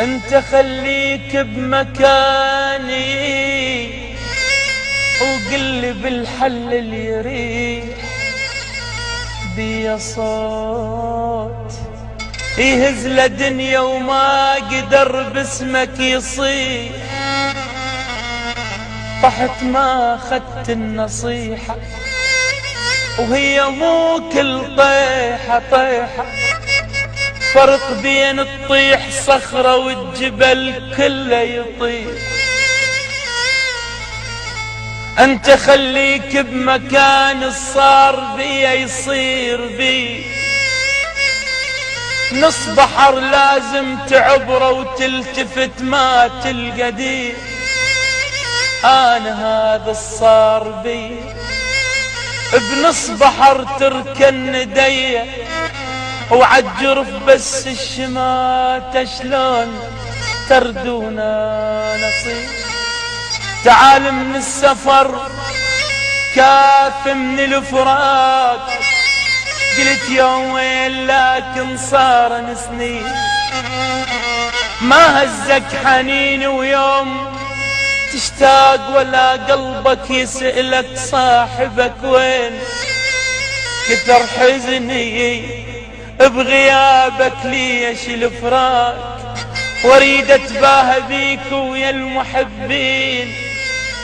انت خليك بمكاني وقلي بالحل اللي يريح بيا صوت يهز لدنيا وما قدر باسمك يصيح. طحت ما خدت النصيحة وهي مو كل طيحة طيحة، فرق بين الطيح صخرة والجبل كله يطيح. انت خليك بمكان الصار بيا يصير بي، نص بحر لازم تعبره وتلتفت ما تلقى دي. انا هذا الصار بي بنص بحر تركن ندية وعالجرف بس الشماتة شلون تردونا نصيب. تعال من السفر كاف من الفراق، قلت يومين لكن صار سنين. ما هزك حنين ويوم تشتاق ولا قلبك يسألك صاحبك وين. كثر حزني بغيابك ليش الفراق، واريد اتباهى بيك ويا المحبين.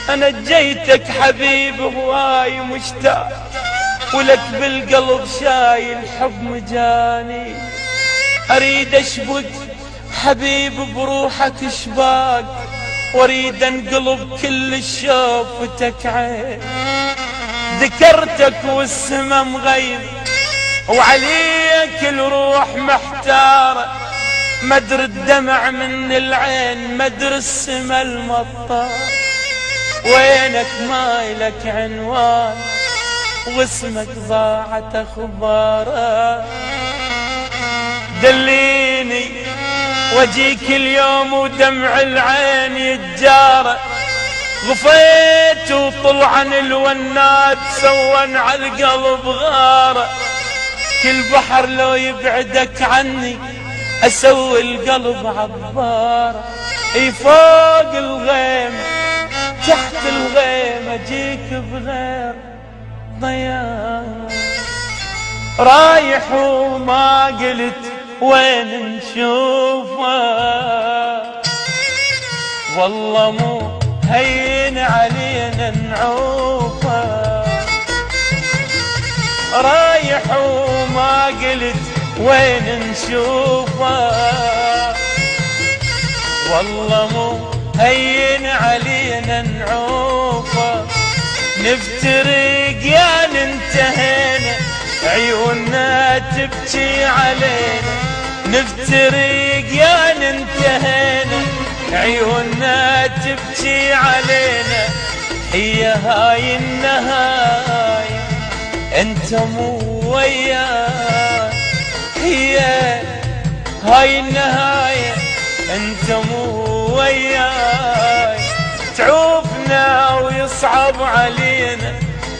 انا جيتك حبيب هواي مشتاق، ولك بالقلب شايل حب مجاني. اريد اشبك حبيب بروحك شباك، واريد انقلب كل شوفتك عين. ذكرتك والسما مغيب وعليك الروح محتارة، مدر الدمع من العين مدر السما المطار. وينك مايلك عنوان واسمك ضاعت اخباره. دليني واجيك اليوم ودمع العين يتجارى. غفيت وطلعن الونات سوّن عالقلب غارة. كل بحر لو يبعدك عني اسوي القلب عبارة. اي فوق الغيم تحت الغيم اجيك بغير ضياع. رايح وما قلت وين نشوفه، والله مو هين علينا نعوفه. رايح وما قلت وين نشوفه، والله مو هين علينا نعوفه. نفترق يا ننتهينا عيوننا تبكي علينا. نفترق يا ننتهينا عيوننا تبكي علينا. هي هاي النهاية انت مو وياي. هي هاي النهاية انت مو وياي. تعوفنا ويصعب علينا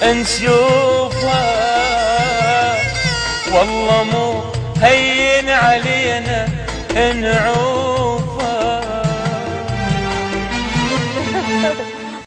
نشوفها، والله مو هين علينا نعوف.